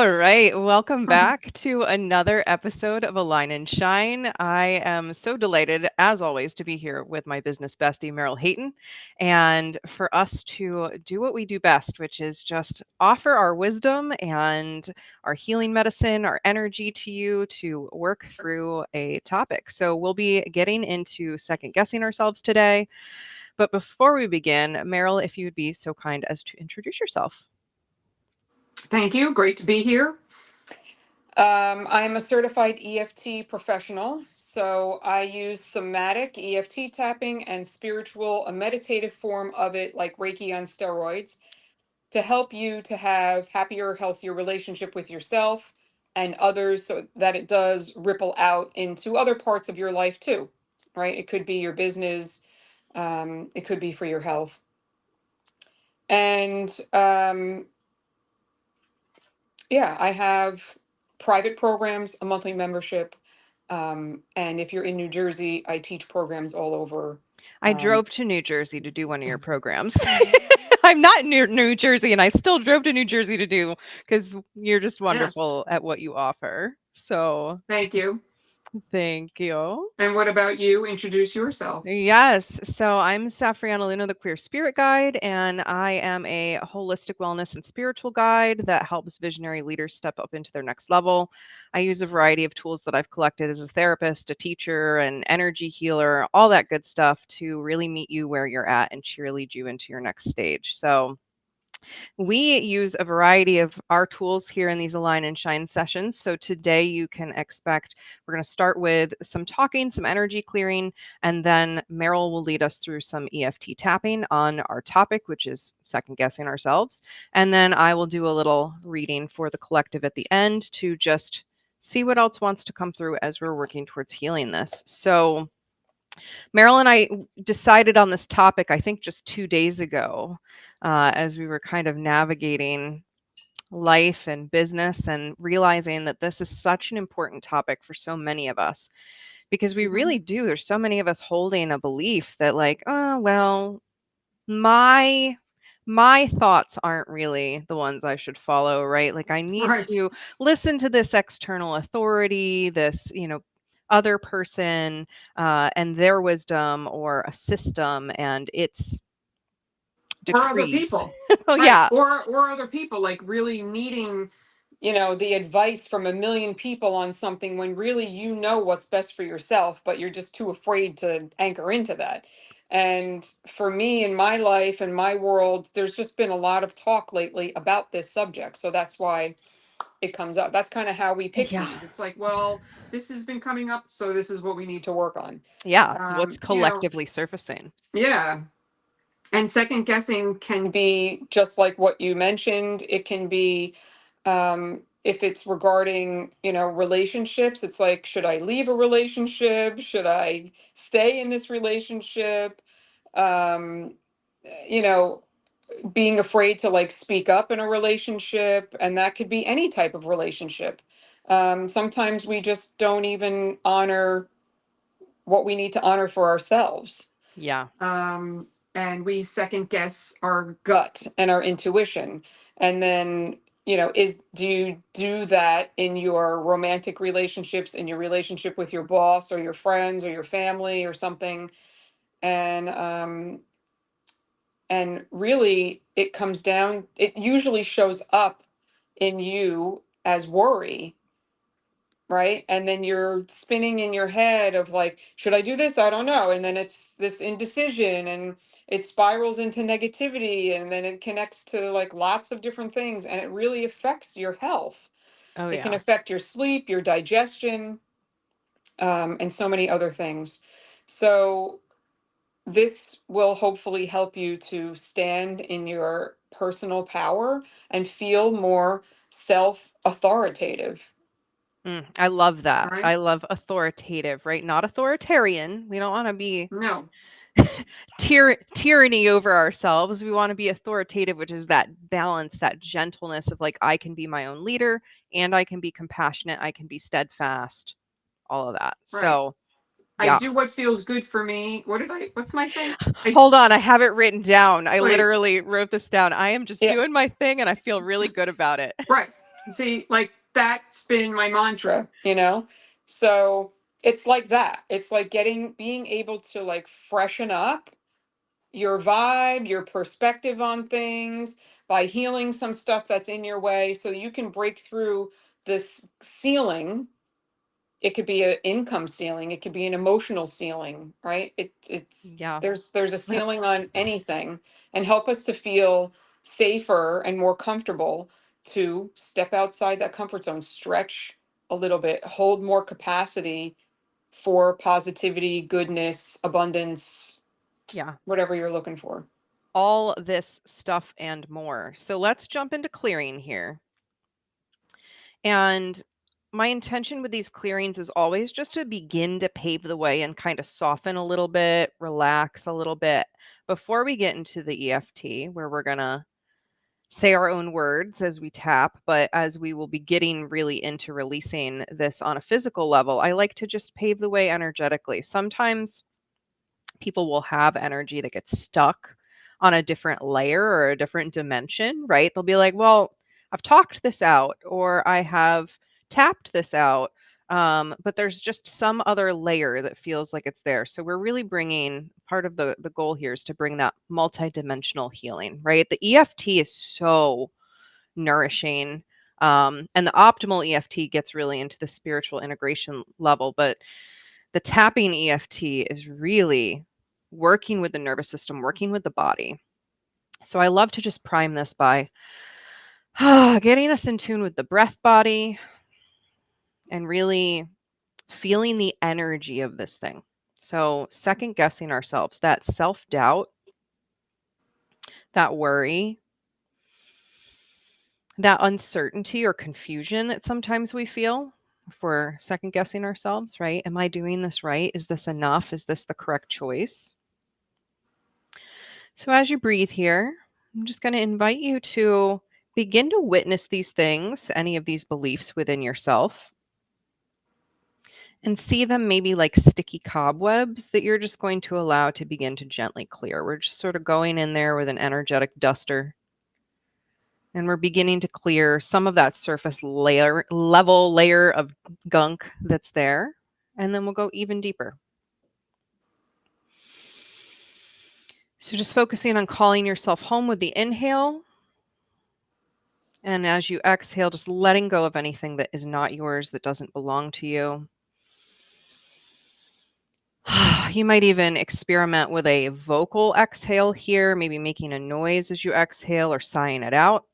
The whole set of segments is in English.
All right, welcome back to another episode of Align and Shine. I am so delighted, as always, to be here with my business bestie, Meryl Hayton, and for us to do what we do best, which is just offer our wisdom and our healing medicine, our energy to you to work through a topic. So we'll be getting into second guessing ourselves today. But before we begin, Meryl, if you would be so kind as to introduce yourself. Thank you. Great to be here. I'm a certified EFT professional, so I use somatic EFT tapping and spiritual, a meditative form of it, like Reiki on steroids, to help you to have happier, healthier relationship with yourself and others, so that it does ripple out into other parts of your life too, right? It could be your business, it could be for your health. And yeah, I have private programs, a monthly membership. And if you're in New Jersey, I teach programs all over. I Um, drove to New Jersey to do one of your programs. I'm not in New Jersey, and I still drove to New Jersey to do because you're just yes, wonderful at what you offer. So thank you. thank you. And what about you? Introduce yourself. Yes. So I'm Safrianna Lughna, the Queer Spirit Guide, and I am a holistic wellness and spiritual guide that helps visionary leaders step up into their next level. I use a variety of tools that I've collected as a therapist, a teacher, an energy healer, all that good stuff to really meet you where you're at and cheerlead you into your next stage. So we use a variety of our tools here in these Align and Shine sessions. So today you can expect we're going to start with some talking, some energy clearing, and then Meryl will lead us through some EFT tapping on our topic, which is second guessing ourselves. And then I will do a little reading for the collective at the end to just see what else wants to come through as we're working towards healing this. So Meryl and I decided on this topic, I think just 2 days ago, as we were kind of navigating life and business and realizing that this is such an important topic for so many of us because we Mhm. really do. There's so many of us holding a belief that, like, oh, well, my my thoughts aren't really the ones I should follow, right? Like I need Right. to listen to this external authority, this, other person and their wisdom or a system and its Or other decrees. people. Oh Right. yeah. Or other people, like really needing, the advice from a million people on something when really what's best for yourself, but you're just too afraid to anchor into that. And for me in my life and my world, there's just been a lot of talk lately about this subject. So that's why it comes up. That's kind of how we pick Yeah. these. It's like, well, this has been coming up, so this is what we need to work on. Yeah. What's You know, collectively surfacing? yeah. And second guessing can be just like what you mentioned. It can be if it's regarding, relationships, it's like, should I leave a relationship? Should I stay in this relationship? Um, you know, being afraid to like speak up in a relationship, and that could be any type of relationship. Sometimes we just don't even honor what we need to honor for ourselves. Yeah. um, and we second guess our gut and our intuition. And then, is do you do that in your romantic relationships, in your relationship with your boss or your friends or your family or something? And really, it comes down. It usually shows up in you as worry, right? And then you're spinning in your head of like, should I do this? I don't know. And then it's this indecision, and it spirals into negativity, and then it connects to like lots of different things, and it really affects your health. Oh It can yeah. affect your sleep, your digestion, and so many other things. So this will hopefully help you to stand in your personal power and feel more self authoritative, I love that. right? I love authoritative, right? Not authoritarian. We don't want to be No. tyranny over ourselves. We want to be authoritative, which is that balance, that gentleness of like, I can be my own leader and I can be compassionate. I can be steadfast, all of that. Right. So, I yeah. do what feels good for me. What's my thing? I, Hold on. I have it written down. I wait, literally wrote this down. I am just yeah, doing my thing and I feel really good about it. right. See, like that's been my mantra, you know? So it's like that. It's like being able to like freshen up your vibe, your perspective on things by healing some stuff that's in your way so you can break through this ceiling. It could be an income ceiling, it could be an emotional ceiling, right? It's Yeah. there's a ceiling on anything, and help us to feel safer and more comfortable to step outside that comfort zone, stretch a little bit, hold more capacity for positivity, goodness, abundance, Yeah. whatever you're looking for. All this stuff and more. So let's jump into clearing here. And my intention with these clearings is always just to begin to pave the way and kind of soften a little bit, relax a little bit before we get into the EFT, where we're going to say our own words as we tap. But as we will be getting really into releasing this on a physical level, I like to just pave the way energetically. Sometimes people will have energy that gets stuck on a different layer or a different dimension, right? They'll be like, well, I've talked this out or I have tapped this out. But there's just some other layer that feels like it's there. So we're really bringing part of the goal here is to bring that multidimensional healing, right? The EFT is so nourishing. And the optimal EFT gets really into the spiritual integration level, but the tapping EFT is really working with the nervous system, working with the body. So I love to just prime this by getting us in tune with the breath body and really feeling the energy of this thing. So second guessing ourselves, that self-doubt, that worry, that uncertainty or confusion that sometimes we feel if we're second guessing ourselves, right? Am I doing this right? Is this enough? Is this the correct choice? So, as you breathe here, I'm just going to invite you to begin to witness these things, any of these beliefs within yourself, and see them maybe like sticky cobwebs that you're just going to allow to begin to gently clear. We're just sort of going in there with an energetic duster, and we're beginning to clear some of that surface layer of gunk that's there, and then we'll go even deeper. So, just focusing on calling yourself home with the inhale. And as you exhale, just letting go of anything that is not yours, that doesn't belong to you. You might even experiment with a vocal exhale here, maybe making a noise as you exhale or sighing it out.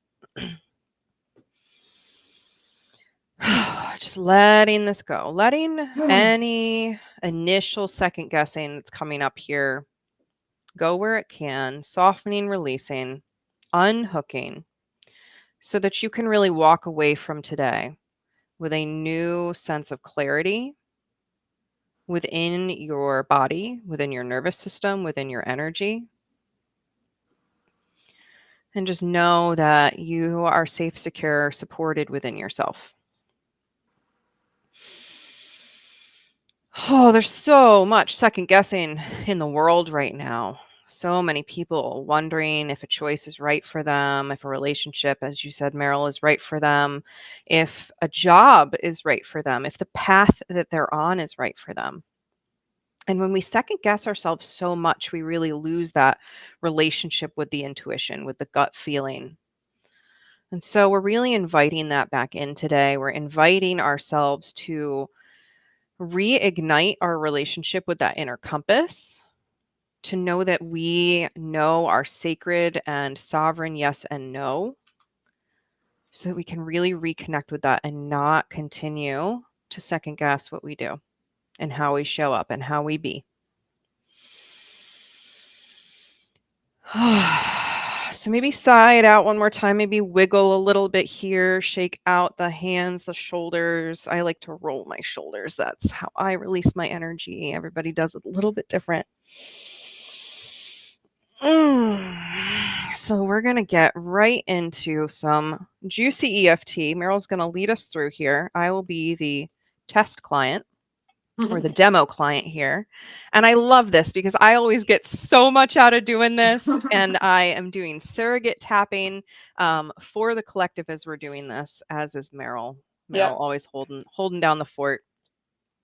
Just letting this go, letting any initial second guessing that's coming up here go where it can, softening, releasing, unhooking, so that you can really walk away from today with a new sense of clarity within your body, within your nervous system, within your energy. And just know that you are safe, secure, supported within yourself. Oh, there's so much second guessing in the world right now. So many people wondering if a choice is right for them, if a relationship, as you said, Meryl, is right for them, if a job is right for them, if the path that they're on is right for them. And when we second guess ourselves so much, we really lose that relationship with the intuition, with the gut feeling. And so we're really inviting that back in today. We're inviting ourselves to reignite our relationship with that inner compass, to know that we know our sacred and sovereign yes and no, so that we can really reconnect with that and not continue to second guess what we do and how we show up and how we be. So maybe sigh it out one more time, maybe wiggle a little bit here, shake out the hands, the shoulders. I like to roll my shoulders. That's how I release my energy. Everybody does it a little bit different. So we're going to get right into some juicy EFT. Meryl's going to lead us through here. I will be the test client. or the demo client here. And I love this because I always get so much out of doing this. And I am doing surrogate tapping for the collective as we're doing this, as is Meryl. Yep. Meryl always holding down the fort.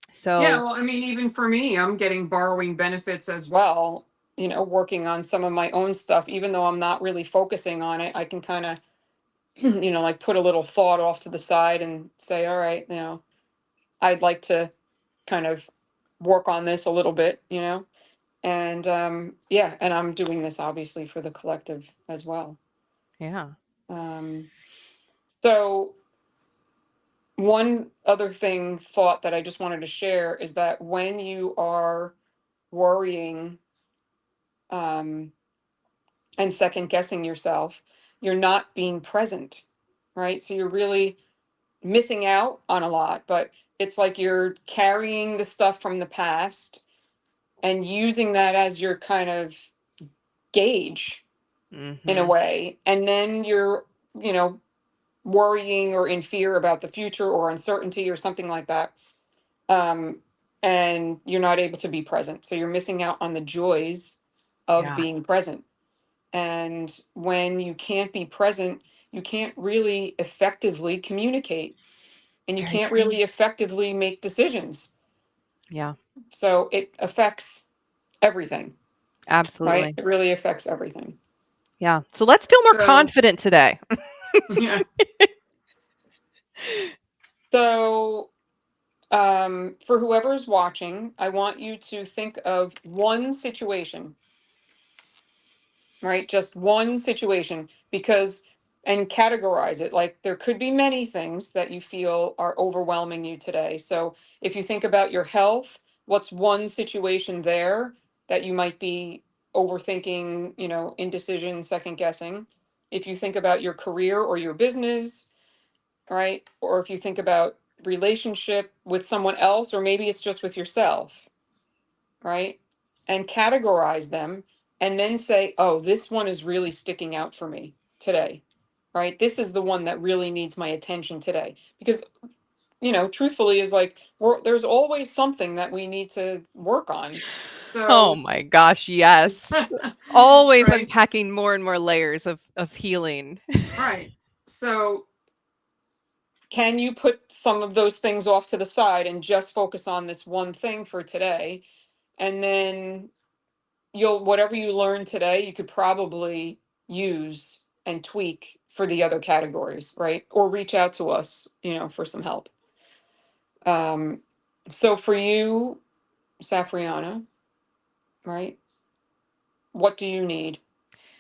Yeah, So well, I mean, even for me, I'm getting borrowing benefits as well, working on some of my own stuff, even though I'm not really focusing on it, I can kind of, like put a little thought off to the side and say, all right, I'd like to kind of work on this a little bit, and yeah, and I'm doing this obviously for the collective as well. yeah. Um, so one other thought that I just wanted to share is that when you are worrying, um, and second guessing yourself, you're not being present, right? So you're really missing out on a lot, but it's like you're carrying the stuff from the past and using that as your kind of gauge in a Hmm. way. And then you're, you know, worrying or in fear about the future or uncertainty or something like that. Um, and you're not able to be present. So you're missing out on the joys of Yeah. being present. And when you can't be present, you can't really effectively communicate and you Very can't true. really effectively make decisions. Yeah. So it affects everything, right? Absolutely. It really affects everything. Yeah. So let's feel more So, confident today. yeah. So, for whoever's watching, I want you to think of one situation, right? Just one situation, because and categorize it. Like there could be many things that you feel are overwhelming you today. So if you think about your health, what's one situation there that you might be overthinking, indecision, second guessing? If you think about your career or your business, right? Or if you think about relationship with someone else, or maybe it's just with yourself, right? And categorize them and then say, oh, this one is really sticking out for me today, right? This is the one that really needs my attention today. Because, truthfully, is like, there's always something that we need to work on. Oh So, my gosh, yes. Always right, unpacking more and more layers of healing. right. So, can you put some of those things off to the side and just focus on this one thing for today? And then you'll whatever you learn today, you could probably use and tweak for the other categories, right? Or reach out to us, for some help. Um, so for you, Safriana, right? What do you need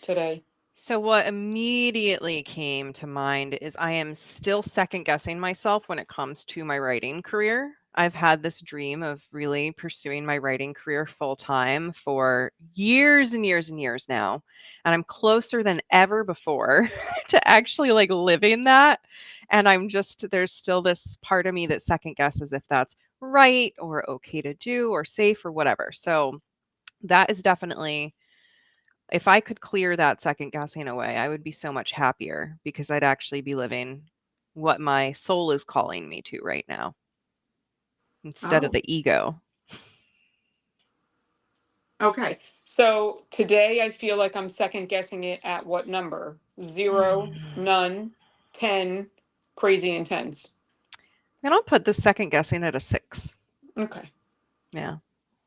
today? So what immediately came to mind is I am still second guessing myself when it comes to my writing career. I've had this dream of really pursuing my writing career full time for years and years and years now. And I'm closer than ever before to actually like living that. And there's still this part of me that second guesses if that's right or okay to do or safe or whatever. So that is definitely, if I could clear that second guessing away, I would be so much happier because I'd actually be living what my soul is calling me to right now instead of Oh, the ego. okay. So today I feel like I'm second guessing it at what number? Zero, Mm. none, 10, crazy intense. And I'll put the second guessing at a 6. Okay. Yeah.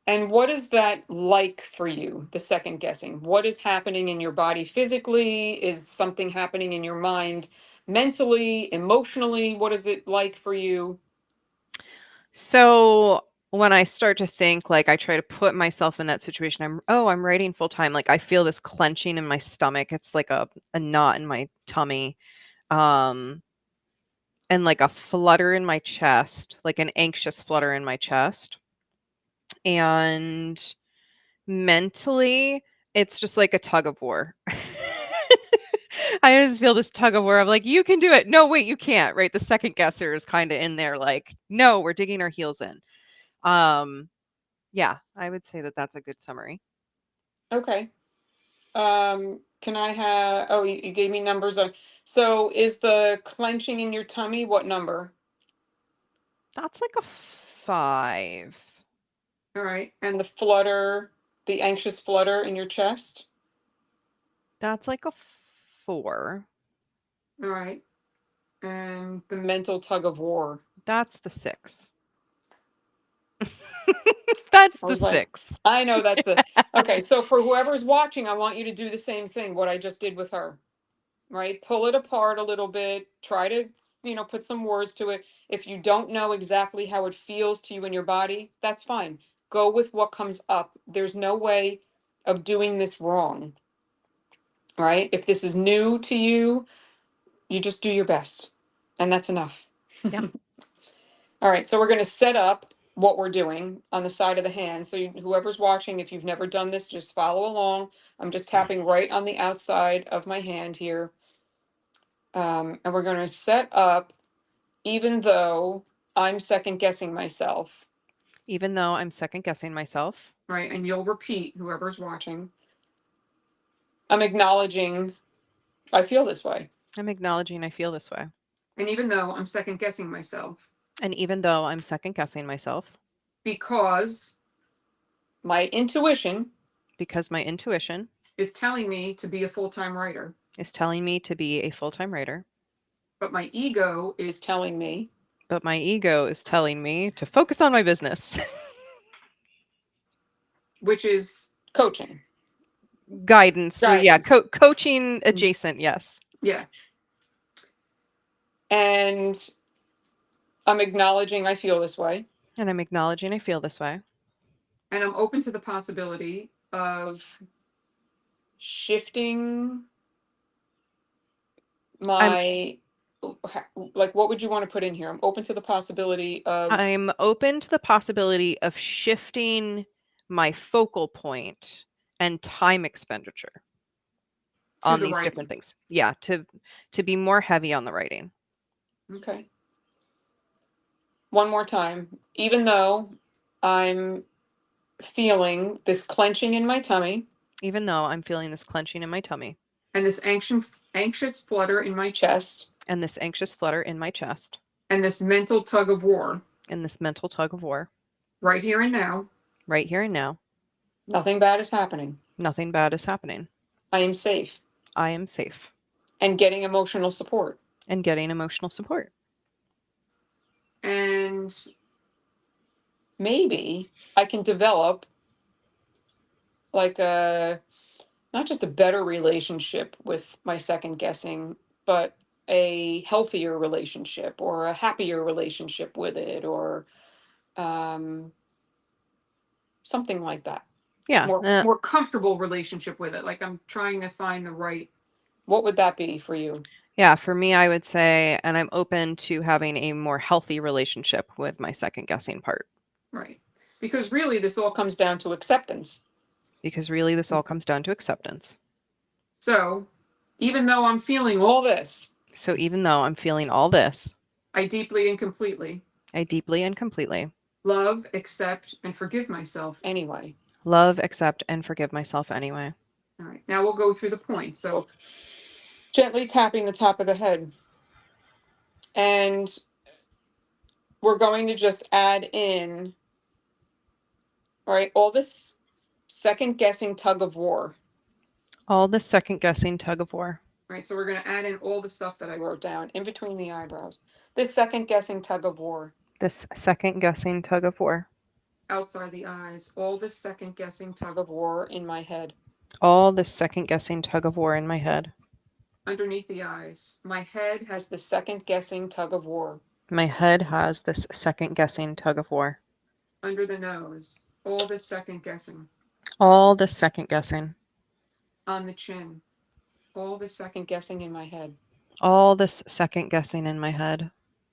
And what is that like for you, the second guessing? What is happening in your body physically? Is something happening in your mind mentally, emotionally? What is it like for you? So when I start to think, like I try to put myself in that situation, I'm writing full time. Like I feel this clenching in my stomach. It's like a knot in my tummy. Um, and like a flutter in my chest, like an anxious flutter in my chest. And mentally, it's just like a tug of war. I just feel this tug of war of like, you can do it. No, wait, you can't. Right. The second guesser is kind of in there, like, no, we're digging our heels in. Um, yeah, I would say that that's a good summary. Okay. Can I have, oh, you gave me numbers on, so is the clenching in your tummy what number? That's like a 5. All right. And the flutter, the anxious flutter in your chest. That's like a 4. All right. And the mental tug of war. That's the 6. That's I the was like, 6. I know that's the okay. So for whoever's watching, I want you to do the same thing, what I just did with her, right? Pull it apart a little bit, try to, put some words to it. If you don't know exactly how it feels to you in your body, that's fine. Go with what comes up. There's no way of doing this wrong, right? If this is new to you, you just do your best, and that's enough. Yeah. All right, so we're going to set up what we're doing on the side of the hand. So whoever's watching, if you've never done this, just follow along. I'm just tapping right on the outside of my hand here. And we're going to set up, even though I'm second guessing myself, Even though I'm second guessing myself, right? And you'll repeat, whoever's watching. I'm acknowledging I feel this way. I'm acknowledging I feel this way. And even though I'm second guessing myself, And even though I'm second guessing myself, because my intuition because my intuition is telling me to be a full-time writer, is telling me to be a full-time writer, but my ego is telling me, but my ego is telling me to focus on my business. which is coaching. Guidance. Well, yeah, Guidance. coaching adjacent, yes. Yeah. And I'm acknowledging I feel this way. And I'm acknowledging I feel this way. And I'm open to the possibility of shifting my, like, what would you want to put in here? I'm open to the possibility of I'm open to the possibility of shifting my focal point and time expenditure to on the these right. different things. Yeah, to be more heavy on the writing. Okay. One more time. Even though I'm feeling this clenching in my tummy Even though I'm feeling this clenching in my tummy and this anxious flutter in my chest and this anxious flutter in my chest and this mental tug of war and this mental tug of war right here and now, right here and now, nothing bad is happening. nothing bad is happening. I am safe I am safe and getting emotional support. and getting emotional support. And maybe I can develop like not just a better relationship with my second guessing, but a healthier relationship or a happier relationship with it, or um, something like that. Yeah. More comfortable relationship with it. Like I'm trying to find the right. What would that be for you? Yeah, for me, I would say, and I'm open to having a more healthy relationship with my second guessing part. Right. Because really, this all comes down to acceptance. Because really, this all comes down to acceptance. So, even though I'm feeling all this, So even though I'm feeling all this, I deeply and completely I deeply and completely love, accept, and forgive myself anyway. love, accept, and forgive myself anyway. All right. Now we'll go through the points. So, gently tapping the top of the head. And we're going to just add in, all right, all this second guessing tug of war. All the second guessing tug of war. Right, so we're going to add in all the stuff that I wrote down in between the eyebrows. This second guessing tug of war. This second guessing tug of war. Outside the eyes. All this second guessing tug of war in my head. All this second guessing tug of war in my head. Underneath the eyes. My head has the second guessing tug of war. My head has this second guessing tug of war. Under the nose. All this second guessing. All this second guessing. On the chin. All this second guessing in my head. All this second guessing in my head.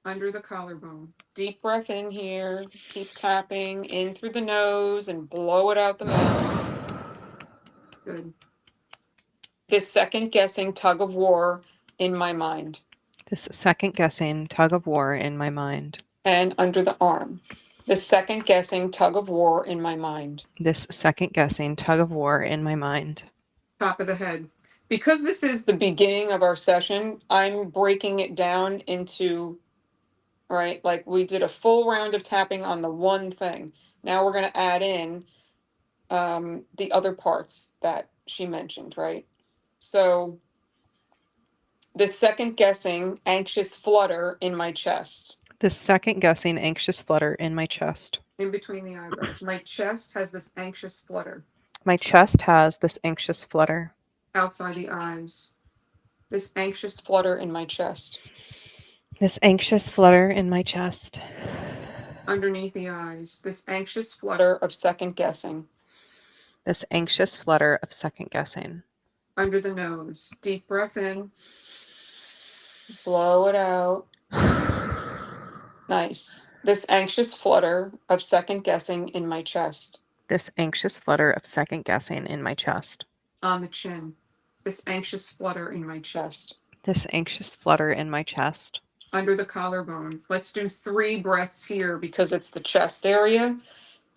Under the collarbone. Deep breath in here. Keep tapping in through the nose and blow it out the mouth. Good. This second guessing tug of war in my mind. This second guessing tug of war in my mind. And under the arm. The second guessing tug of war in my mind. This second guessing tug of war in my mind. Top of the head. Because this is the beginning of our session, I'm breaking it down into right? Like we did a full round of tapping on the one thing. Now we're going to add in the other parts that she mentioned, right? So the second guessing, anxious flutter in my chest, The second guessing anxious flutter in my chest. in between the eyebrows. My chest has this anxious flutter My chest has this anxious flutter. outside the eyes. This anxious flutter in my chest, This anxious flutter in my chest. underneath the eyes. This anxious flutter of second guessing, This anxious flutter of second guessing. under the nose. Deep breath in, blow it out. Nice. This anxious flutter of second guessing in my chest, This anxious flutter of second guessing in my chest. on the chin. This anxious flutter in my chest, This anxious flutter in my chest. under the collarbone. Let's do 3 breaths here because it's the chest area.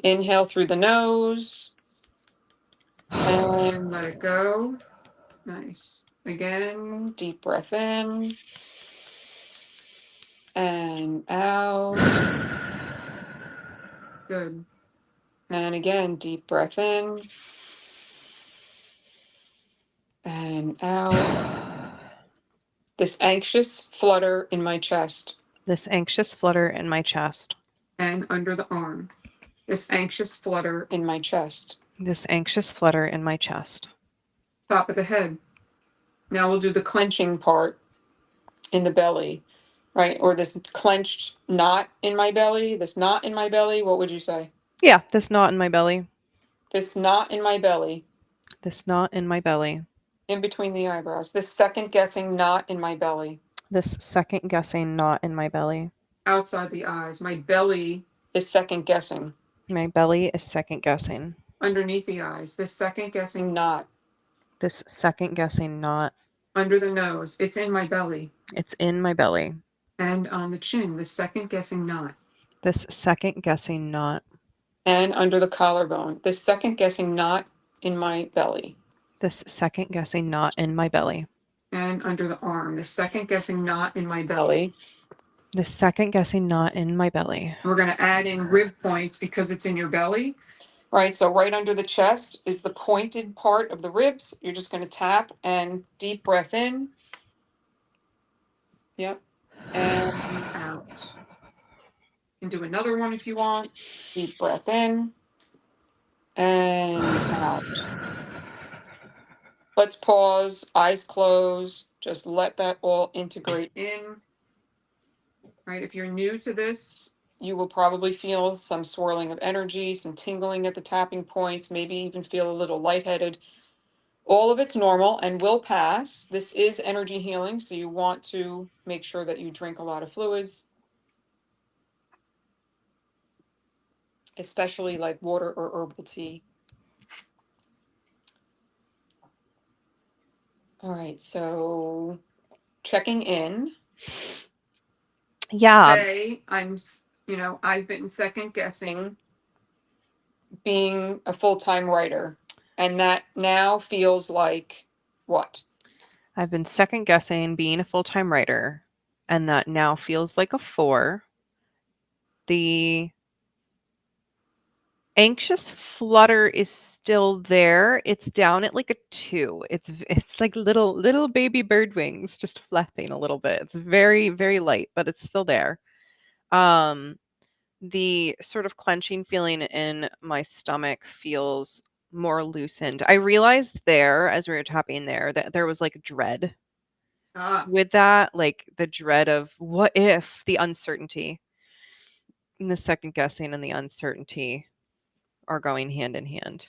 Inhale through the nose and let it go. Nice. Again, deep breath in and out. Good. And again, deep breath in and out. This anxious flutter in my chest This anxious flutter in my chest. and under the arm. This anxious flutter in my chest. This anxious flutter in my chest. Top of the head. Now we'll do the clenching part in the belly, right? Or this clenched knot in my belly, this knot in my belly. What would you say? Yeah, this knot in my belly. This knot in my belly, This knot in my belly. in between the eyebrows. This second guessing knot in my belly, This second guessing knot in my belly. outside the eyes. My belly is second guessing, My belly is second guessing. underneath the eyes. This second guessing knot, This second guessing knot. under the nose. It's in my belly. It's in my belly. And on the chin. This second guessing knot. This second guessing knot. And under the collarbone. This second guessing knot in my belly. This second guessing knot in my belly. And under the arm. This second guessing knot in my belly. This second guessing knot in my belly. We're going to add in rib points because it's in your belly. Right, so right under the chest is the pointed part of the ribs. You're just going to tap and deep breath in. Yep. And out. You can do another one if you want. Deep breath in and out. Let's pause, eyes closed. Just let that all integrate in. Right, if you're new to this, you will probably feel some swirling of energy, some tingling at the tapping points, maybe even feel a little lightheaded. All of it's normal and will pass. This is energy healing, so you want to make sure that you drink a lot of fluids, especially like water or herbal tea. All right, so checking in. Yeah. Say I've been second guessing being a full-time writer, and that now feels like what? I've been second guessing being a full time writer, and that now feels like a 4. The anxious flutter is still there. It's down at like a 2. It's like little baby bird wings just flapping a little bit. It's very, very light, but it's still there. The sort of clenching feeling in my stomach feels more loosened. I realized there, as we were tapping there, that there was like dread Ah, with that, like the dread of what if, the uncertainty, and the second guessing and the uncertainty are going hand in hand.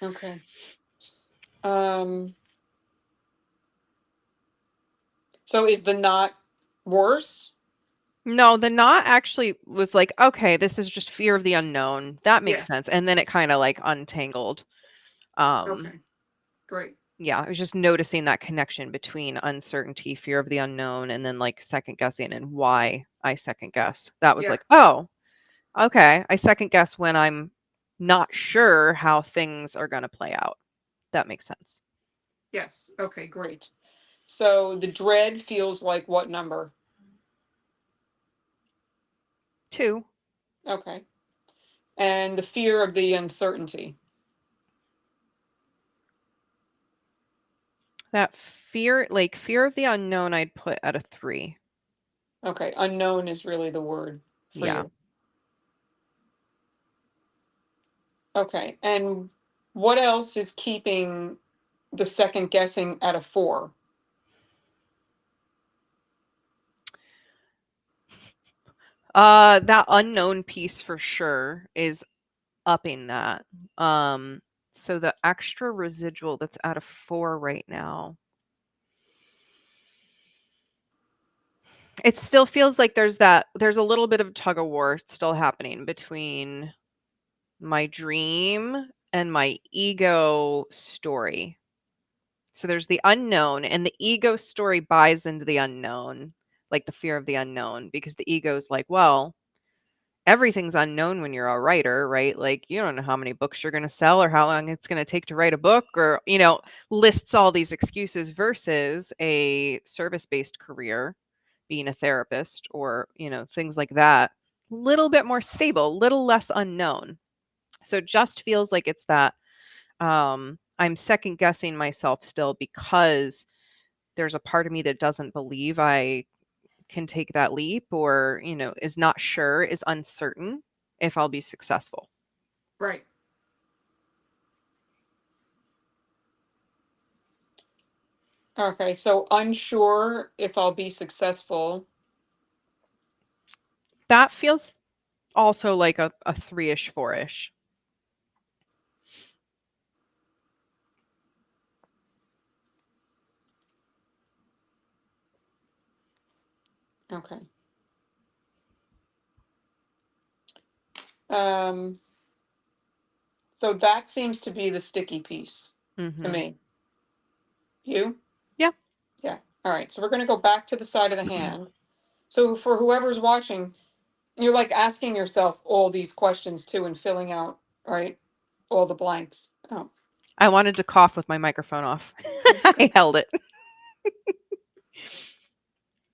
okay. So is the knot worse? No, the knot actually was like, okay, this is just fear of the unknown. That makes Yeah. sense. And then it kind of like untangled. Um, Okay, great. yeah, I was just noticing that connection between uncertainty, fear of the unknown, and then like second guessing and why I second guess. That was Yeah. like, oh, okay. I second guess when I'm not sure how things are going to play out. That makes sense. Yes. Okay, great. So the dread feels like what number? 2. Okay. And the fear of the uncertainty. That fear, like fear of the unknown, I'd put at a 3. Okay. Unknown is really the word for Yeah. you. Okay. And what else is keeping the second guessing at a 4? That unknown piece for sure is upping that. Um, so the extra residual that's at a 4 right now. It still feels like there's a little bit of tug of war still happening between my dream and my ego story. So there's the unknown, and the ego story buys into the unknown, like the fear of the unknown, because the ego's like, well, everything's unknown when you're a writer, right? Like you don't know how many books you're going to sell or how long it's going to take to write a book or, lists all these excuses versus a service-based career, being a therapist or, things like that. Little bit more stable, little less unknown. So it just feels like it's that I'm second guessing myself still because there's a part of me that doesn't believe I can take that leap or, is not sure, is uncertain if I'll be successful. Right. Okay. So unsure if I'll be successful. That feels also like a 3-ish, 4-ish. Okay. Um, so that seems to be the sticky piece to Mhm. me. You? Yeah. Yeah. All right. So we're going to go back to the side of the hand. So for whoever's watching, you're like asking yourself all these questions too and filling out, right? All the blanks. Oh, I wanted to cough with my microphone off. that's I okay. held it.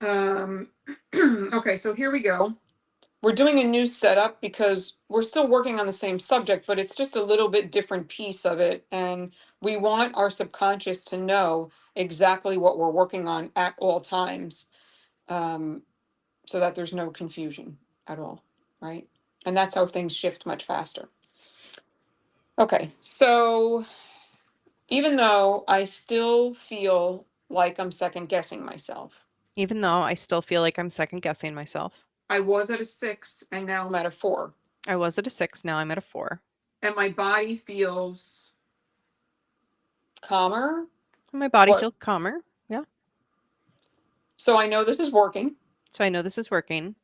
Um, okay, so here we go. We're doing a new setup because we're still working on the same subject, but it's just a little bit different piece of it. And we want our subconscious to know exactly what we're working on at all times, um, so that there's no confusion at all, right? And that's how things shift much faster. Okay, so even though I still feel like I'm second guessing myself, Even though I still feel like I'm second guessing myself. I was at a 6 and now I'm at a 4. I was at a 6, now I'm at a 4. And my body feels calmer. My body What? feels calmer. Yeah. So I know this is working, So I know this is working,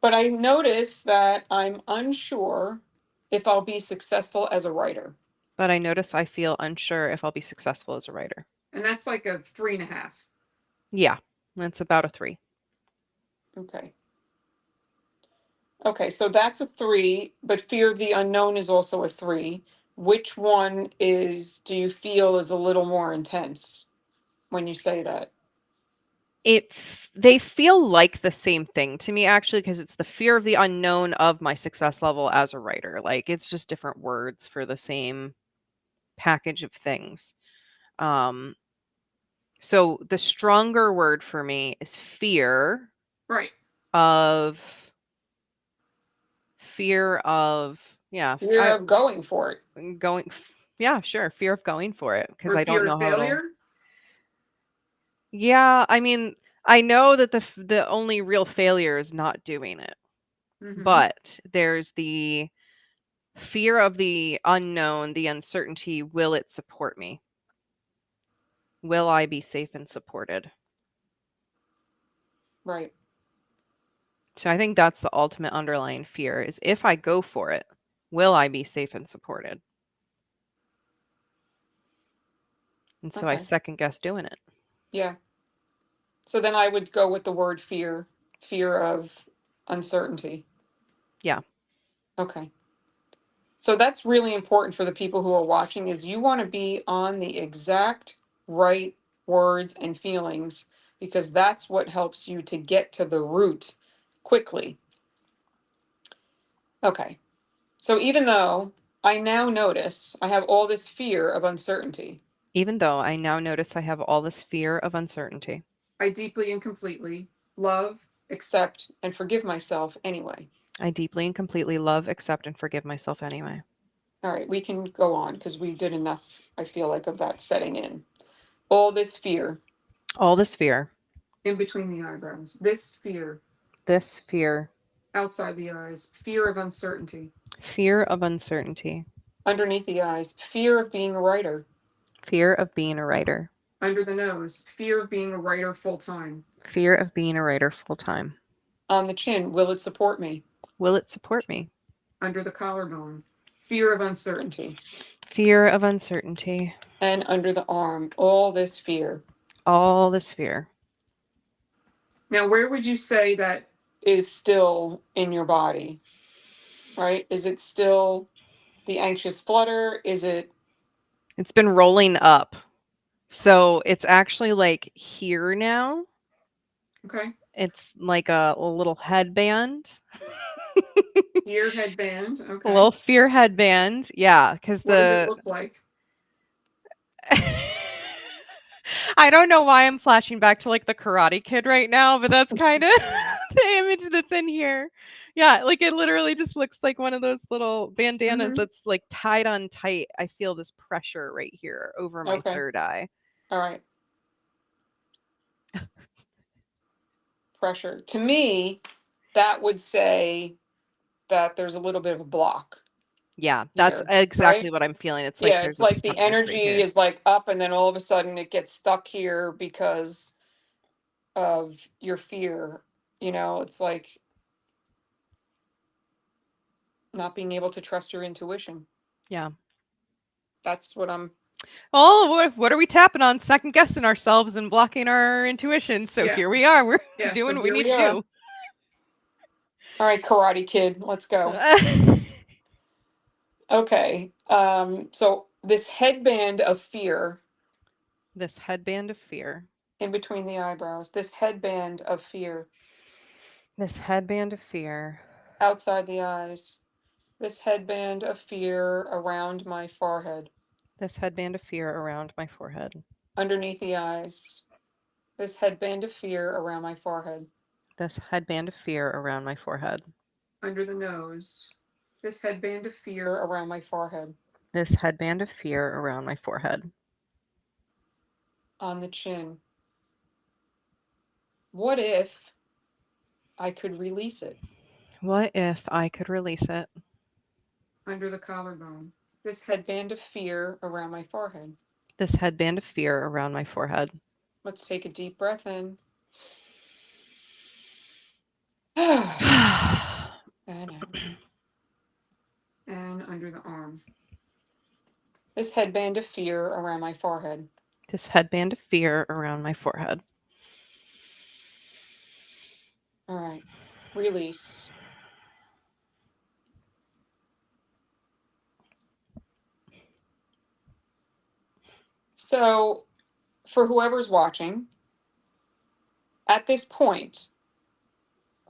but I notice that I'm unsure if I'll be successful as a writer. but I notice I feel unsure if I'll be successful as a writer. And that's like a 3.5. Yeah. That's about a 3. Okay. Okay, so that's a 3, but fear of the unknown is also a 3. Which one do you feel is a little more intense when you say that? They feel like the same thing to me actually because it's the fear of the unknown of my success level as a writer. Like it's just different words for the same package of things. Um, so the stronger word for me is Right. of fear of yeah, Fear of going for it. going yeah, sure, fear of going for it because Or I don't fear of know how it'll. failure? Yeah, I mean, I know that the only real failure is not doing it. Mm-hmm. But there's the fear of the unknown, the uncertainty. Will it support me? Will I be safe and supported? Right. So I think that's the ultimate underlying fear is if I go for it, will I be safe and supported? And so I Okay. second guess doing it. Yeah. So then I would go with the word fear, fear of uncertainty. Yeah. Okay. So that's really important for the people who are watching is you want to be on the exact right words, and feelings, because that's what helps you to get to the root quickly. Okay. So even though I now notice I have all this fear of uncertainty, Even though I now notice I have all this fear of uncertainty, I deeply and completely love, accept, and forgive myself anyway. I deeply and completely love, accept, and forgive myself anyway. All right, we can go on because we did enough, I feel like, of that setting in. All this fear All this fear, in between the eyebrows, this fear this fear, outside the eyes, fear of uncertainty, fear of uncertainty, underneath the eyes, fear of being a writer, fear of being a writer, under the nose, fear of being a writer full time, fear of being a writer full time. on the chin, will it support me, Will it support me? under the collarbone, fear of uncertainty, Fear of uncertainty, and under the arm, all this fear. all this fear. Now, where would you say that is still in your body, right? Is it still the anxious flutter? Is it, It's been rolling up. So it's actually like here now. okay, It's like a little headband, ear headband, a okay. little fear headband. Yeah, because What does it the look like? I don't know why I'm flashing back to like the Karate Kid right now, but that's kind of the image that's in here. Yeah, like it literally just looks like one of those little bandanas Mm-hmm. that's like tied on tight. I feel this pressure right here over my Okay, third eye. all right. Pressure. To me, that would say that there's a little bit of a block Yeah, that's here, right? exactly what I'm feeling. It's like Yeah, it's there's a like the stuckness right energy here. is like up and then all of a sudden it gets stuck here because of your fear. You know, it's like not being able to trust your intuition. Yeah. That's what I'm, Oh, what are we tapping on? Second guessing ourselves and blocking our intuition. So yeah, here we are. We're yeah. So doing what we here need we to are. do. All right, Karate Kid, let's go. Okay. So this headband of fear This headband of fear. in between the eyebrows, this headband of fear This headband of fear. outside the eyes, this headband of fear around my forehead, This headband of fear around my forehead. underneath the eyes, this headband of fear around my forehead, This headband of fear around my forehead. under the nose, this headband of fear around my forehead, This headband of fear around my forehead. on the chin. What if I could release it? What if I could release it? Under the collarbone, this headband of fear around my forehead. This headband of fear around my forehead. Let's take a deep breath in. And out. And under the arm. This headband of fear around my forehead. This headband of fear around my forehead. All right. Release. So, for whoever's watching, at this point,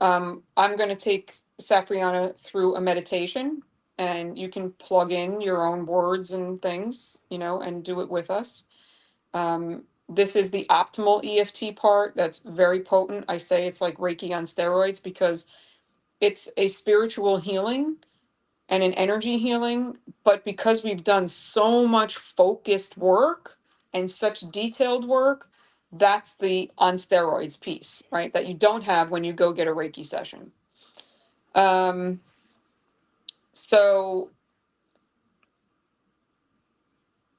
I'm going to take Safrianna through a meditation, and you can plug in your own words and things, you know, and do it with us. This is the optimal EFT part that's very potent. I say it's like Reiki on steroids because it's a spiritual healing and an energy healing. But because we've done so much focused work and such detailed work, that's the on steroids piece, right? That you don't have when you go get a Reiki session. Um, so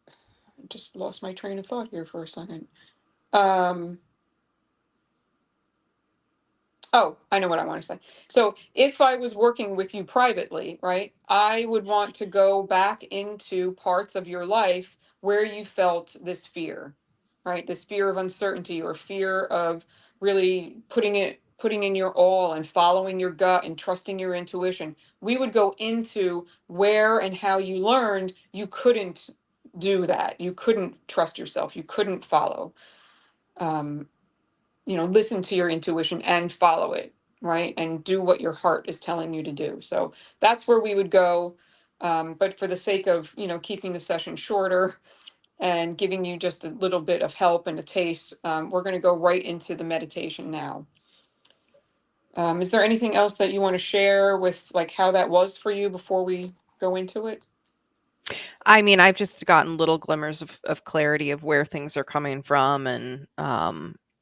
I just lost my train of thought here for a second. Um, Oh, I know what I want to say. So if I was working with you privately, right, I would want to go back into parts of your life where you felt this fear, right? This fear of uncertainty or fear of really putting in your all and following your gut and trusting your intuition. We would go into where and how you learned you couldn't do that. You couldn't trust yourself. You couldn't follow. um, listen to your intuition and follow it, right? And do what your heart is telling you to do. So that's where we would go. But for the sake of, keeping the session shorter and giving you just a little bit of help and a taste, we're going to go right into the meditation now. Is there anything else that you want to share with like how that was for you before we go into it? I mean, I've just gotten little glimmers of clarity of where things are coming from, and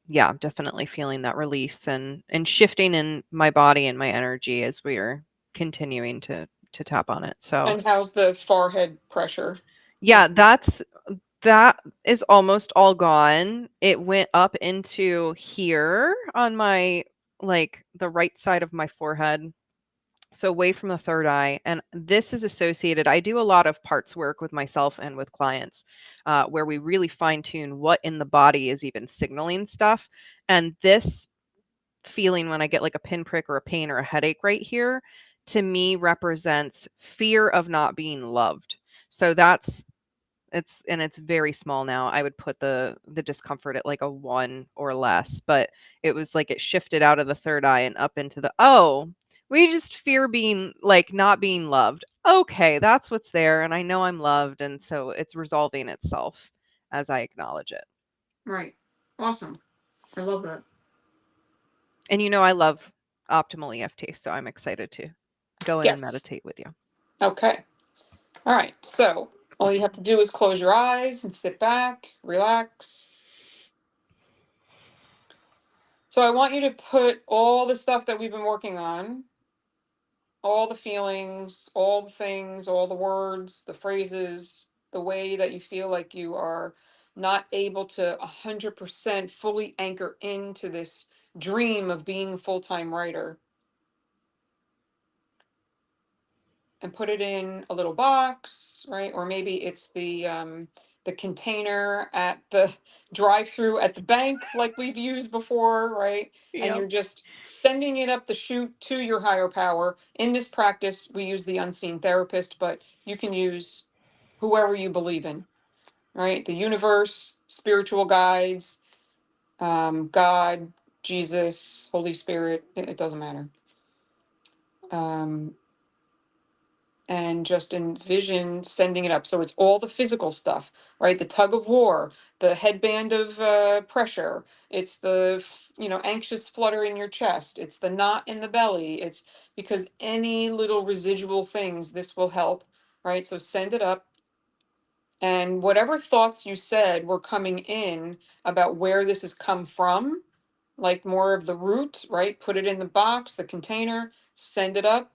yeah, definitely feeling that release and shifting in my body and my energy as we are continuing to tap on it. So And how's the forehead pressure? yeah, that is almost all gone. It went up into here on my like the right side of my forehead, so away from the third eye. And this is associated, I do a lot of parts work with myself and with clients, where we really fine tune what in the body is even signaling stuff. And this feeling when I get like a pinprick or a pain or a headache right here, to me represents fear of not being loved. So it's very small now. I would put the discomfort at like a 1 or less, but it was like it shifted out of the third eye and up into the, "Oh, we just fear being like not being loved." Okay, that's what's there, and I know I'm loved, and so it's resolving itself as I acknowledge it. Right. Awesome. I love that. And I love optimal EFT, so I'm excited to go in and Yes. meditate with you. Okay. All right. So all you have to do is close your eyes and sit back, relax. So I want you to put all the stuff that we've been working on, all the feelings, all the things, all the words, the phrases, the way that you feel like you are not able to 100% fully anchor into this dream of being a full-time writer, and put it in a little box, right? Or maybe it's the container at the drive-through at the bank, like we've used before, right? And Yep. you're just sending it up the chute to your higher power. In this practice, we use the unseen therapist, but you can use whoever you believe in, right? The universe, spiritual guides, God, Jesus, Holy Spirit. It doesn't matter. Um, and just envision sending it up. So it's all the physical stuff, right? The tug of war, the headband of pressure. It's the anxious flutter in your chest. It's the knot in the belly. It's because any little residual things, this will help, right? So send it up. And whatever thoughts you said were coming in about where this has come from, like more of the root, right? Put it in the box, the container, send it up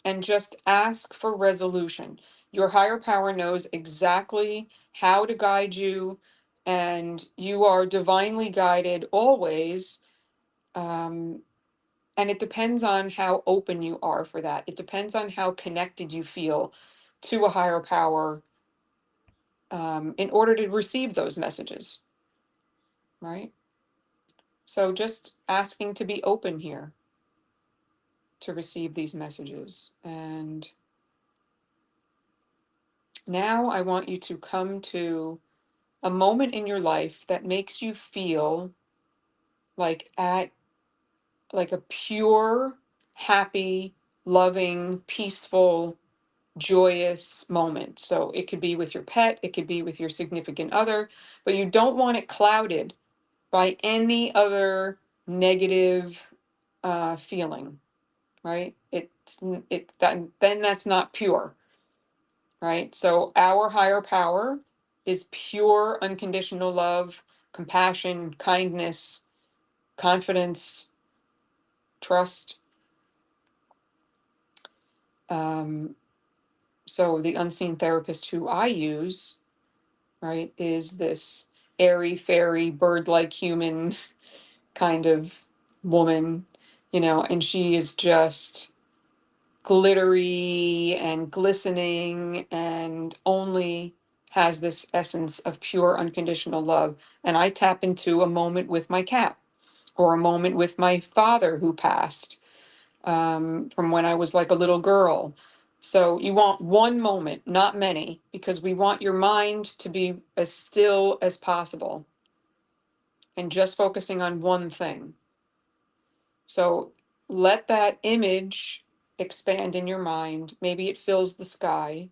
and just ask for resolution. Your higher power knows exactly how to guide you, and you are divinely guided always. Um, and it depends on how open you are for that. It depends on how connected you feel to a higher power, in order to receive those messages, right? So just asking to be open here to receive these messages. And now I want you to come to a moment in your life that makes you feel like at like a pure, happy, loving, peaceful, joyous moment. So it could be with your pet, it could be with your significant other, but you don't want it clouded by any other negative feeling, right? It that then that's not pure, right? So our higher power is pure unconditional love, compassion, kindness, confidence, trust. Um, so the unseen therapist who I use, right, is this airy fairy bird-like human kind of woman, and she is just glittery and glistening and only has this essence of pure unconditional love. And I tap into a moment with my cat or a moment with my father who passed, from when I was like a little girl. So you want one moment, not many, because we want your mind to be as still as possible. and just focusing on one thing. So let that image expand in your mind. Maybe it fills the sky.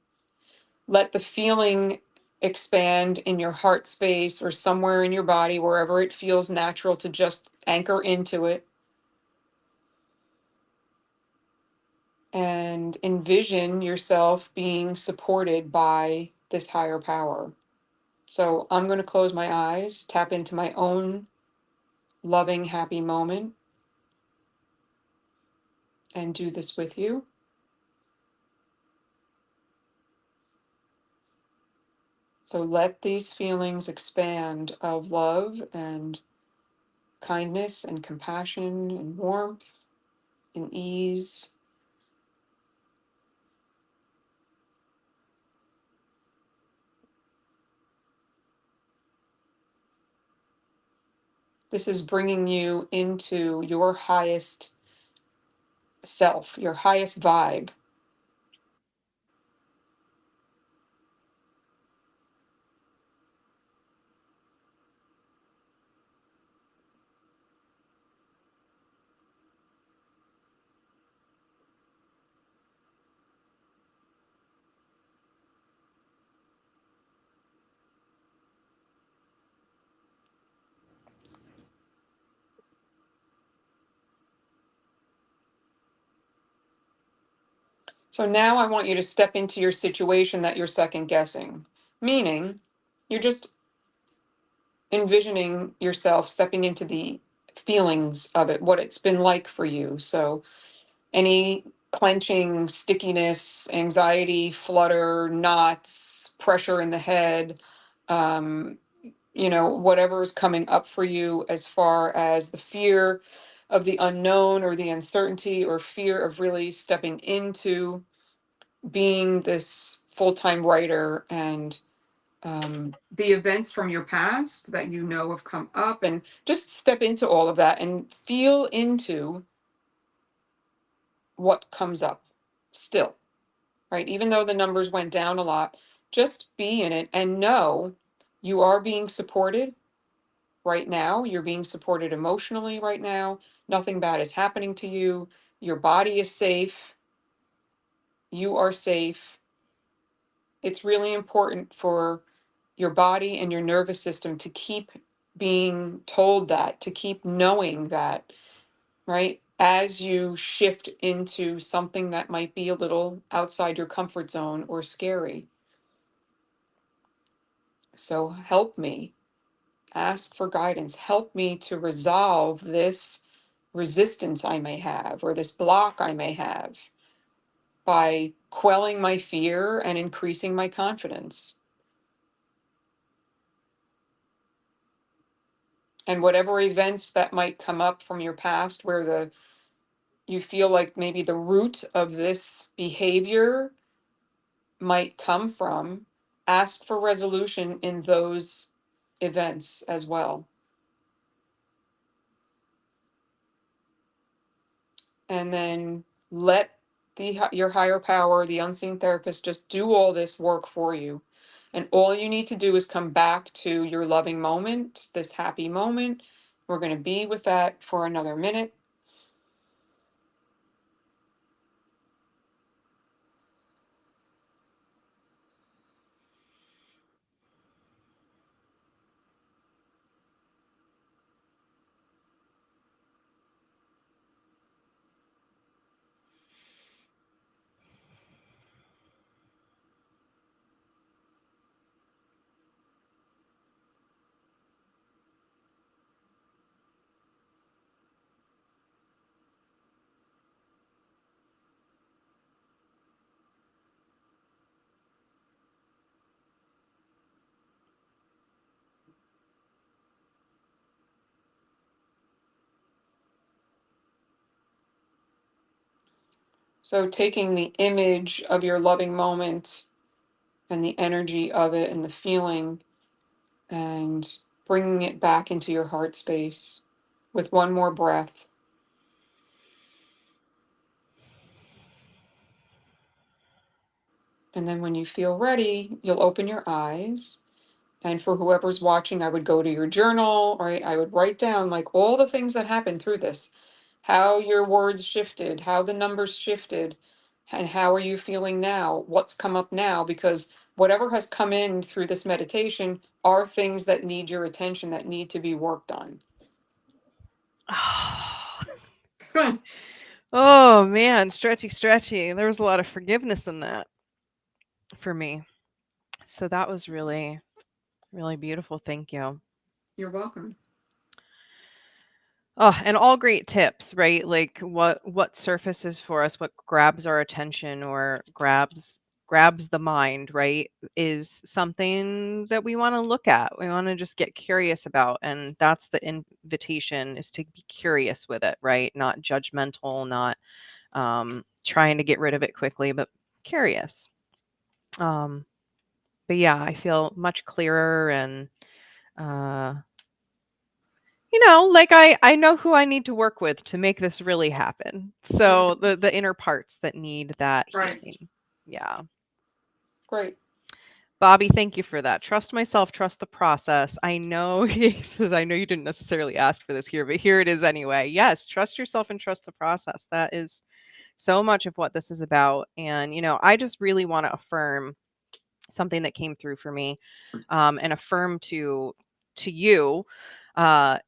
Let the feeling expand in your heart space or somewhere in your body, wherever it feels natural to just anchor into it. And envision yourself being supported by this higher power. So I'm going to close my eyes, tap into my own loving, happy moment, and do this with you. So let these feelings expand of love and kindness and compassion and warmth and ease. This is bringing you into your highest self, your highest vibe. So now I want you to step into your situation that you're second guessing, meaning you're just envisioning yourself stepping into the feelings of it, what it's been like for you. So any clenching, stickiness, anxiety, flutter, knots, pressure in the head, um, whatever is coming up for you as far as the fear of the unknown or the uncertainty or fear of really stepping into being this full-time writer, and the events from your past that have come up, and just step into all of that and feel into what comes up still, right? Even though the numbers went down a lot, just be in it and know you are being supported right now. You're being supported emotionally right now. Nothing bad is happening to you. Your body is safe. You are safe. It's really important for your body and your nervous system to keep being told that, to keep knowing that, right? As you shift into something that might be a little outside your comfort zone or scary. So help me, ask for guidance, help me to resolve this resistance I may have or this block I may have by quelling my fear and increasing my confidence. And whatever events that might come up from your past where you feel like maybe the root of this behavior might come from, ask for resolution in those events as well. And then let your higher power, the unseen therapist, just do all this work for you. And all you need to do is come back to your loving moment, this happy moment. We're going to be with that for another minute. So taking the image of your loving moment and the energy of it and the feeling and bringing it back into your heart space with one more breath. And then when you feel ready, you'll open your eyes And for whoever's watching, I would go to your journal, right? I would write down like all the things that happened through this, how your words shifted, how the numbers shifted, and how are you feeling now? What's come up now? Because whatever has come in through this meditation are things that need your attention, that need to be worked on. Oh man, stretchy, stretchy. There was a lot of forgiveness in that for me. So that was really, really beautiful. Thank you. You're welcome. Oh, and all great tips, right? Like what surfaces for us, what grabs our attention or grabs the mind, right? Is something that we want to look at. We want to just get curious about, and that's the invitation is to be curious with it, right? Not judgmental, not trying to get rid of it quickly, but curious. Um, but yeah, I feel much clearer and uh like I know who I need to work with to make this really happen. So Mm, the inner parts that need that right. healing. Yeah. Great. Bobby, thank you for that. Trust myself, trust the process. I know he says I know you didn't necessarily ask for this here, but here it is anyway. Yes, trust yourself and trust the process. That is so much of what this is about. And I just really want to affirm something that came through for me, and affirm to you,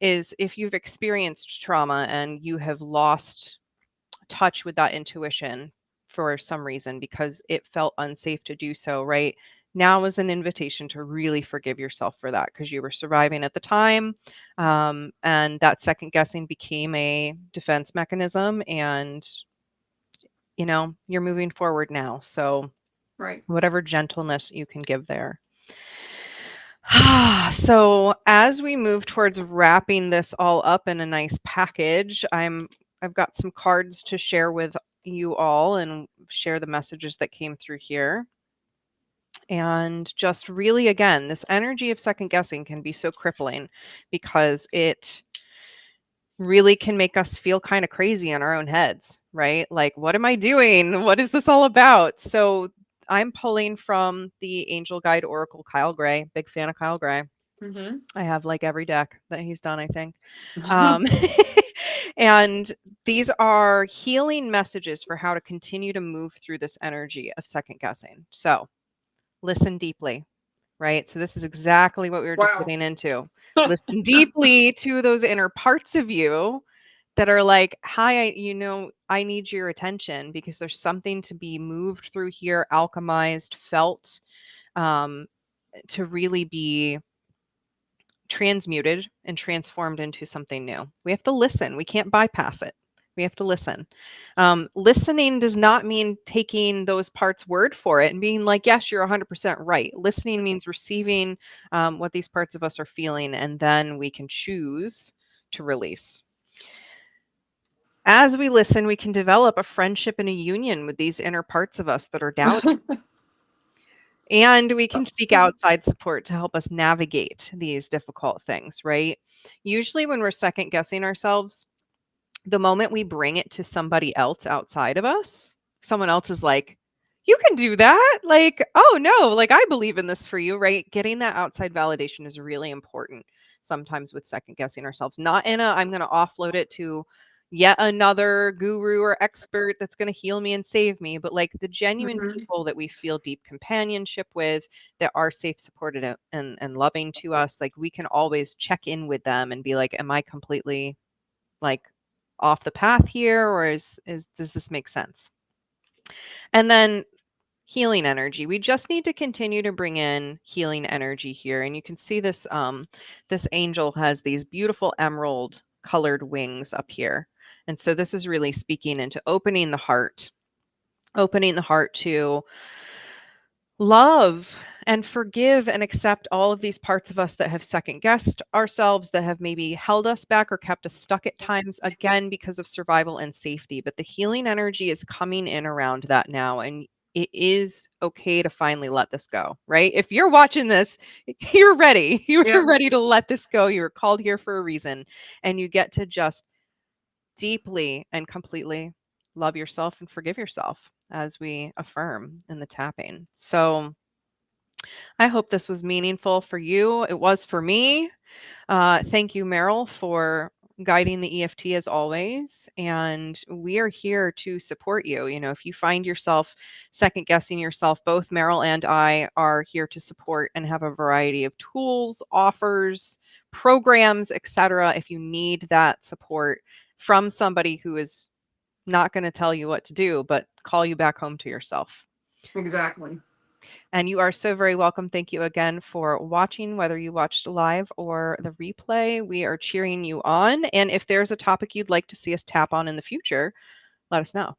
is if you've experienced trauma and you have lost touch with that intuition for some reason because it felt unsafe to do so, right? Now is an invitation to really forgive yourself for that because you were surviving at the time, and that second guessing became a defense mechanism, and you're moving forward now. So Right. whatever gentleness you can give there. So as we move towards wrapping this all up in a nice package, I've got some cards to share with you all and share the messages that came through here. And just really, again, this energy of second guessing can be so crippling because it really can make us feel kind of crazy in our own heads, right? Like, what am I doing? What is this all about? So I'm pulling from the Angel Guide Oracle Kyle Gray, big fan of Kyle Gray. Mm-hmm. I have like every deck that he's done, I think. Um, and these are healing messages for how to continue to move through this energy of second guessing. So listen deeply, right? So this is exactly what we were just Wow. getting into. Listen deeply to those inner parts of you that are like, hi, I need your attention because there's something to be moved through here, alchemized, felt, um, to really be transmuted and transformed into something new. We have to listen. We can't bypass it. We have to listen. Listening does not mean taking those parts word for it and being like, yes, you're 100% right. Listening means receiving what these parts of us are feeling, and then we can choose to release. As we listen, we can develop a friendship and a union with these inner parts of us that are doubting. And we can seek outside support to help us navigate these difficult things, right? Usually, when we're second guessing ourselves, the moment we bring it to somebody else outside of us, someone else is like, you can do that. Like, oh no, like I believe in this for you, right? Getting that outside validation is really important sometimes with second guessing ourselves. Not in a, I'm going to offload it to yet another guru or expert that's going to heal me and save me, but like the genuine Mm-hmm. people that we feel deep companionship with, that are safe, supported, and loving to us, like we can always check in with them and be like, am I completely like off the path here, or is does this make sense? And then healing energy. We just need to continue to bring in healing energy here. And you can see this angel has these beautiful emerald colored wings up here. And so this is really speaking into opening the heart to love and forgive and accept all of these parts of us that have second guessed ourselves, that have maybe held us back or kept us stuck at times, again, because of survival and safety. But the healing energy is coming in around that now. And it is okay to finally let this go, right? If you're watching this, you're ready. You're Yep. ready to let this go. You're called here for a reason. And you get to just deeply and completely love yourself and forgive yourself as we affirm in the tapping. So, I hope this was meaningful for you. It was for me. Thank you, Meryl, for guiding the EFT as always. And we are here to support you. You know, if you find yourself second guessing yourself, both Meryl and I are here to support and have a variety of tools, offers, programs, etc. If you need that support from somebody who is not going to tell you what to do, but call you back home to yourself. Exactly. And you are so very welcome. Thank you again for watching, whether you watched live or the replay. We are cheering you on. And if there's a topic you'd like to see us tap on in the future, let us know.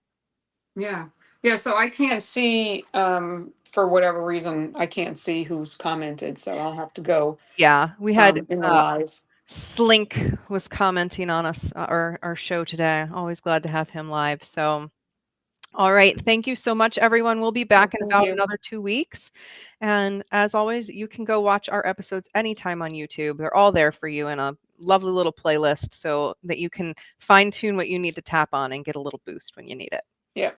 Yeah. Yeah. So I can't see, for whatever reason, I can't see who's commented. So I'll have to go Yeah, we had in the live. Slink was commenting on us, our show today. Always glad to have him live. So, all right. Thank you so much, everyone. We'll be back in Thank about you. another 2 weeks. And as always, you can go watch our episodes anytime on YouTube. They're all there for you in a lovely little playlist so that you can fine tune what you need to tap on and get a little boost when you need it.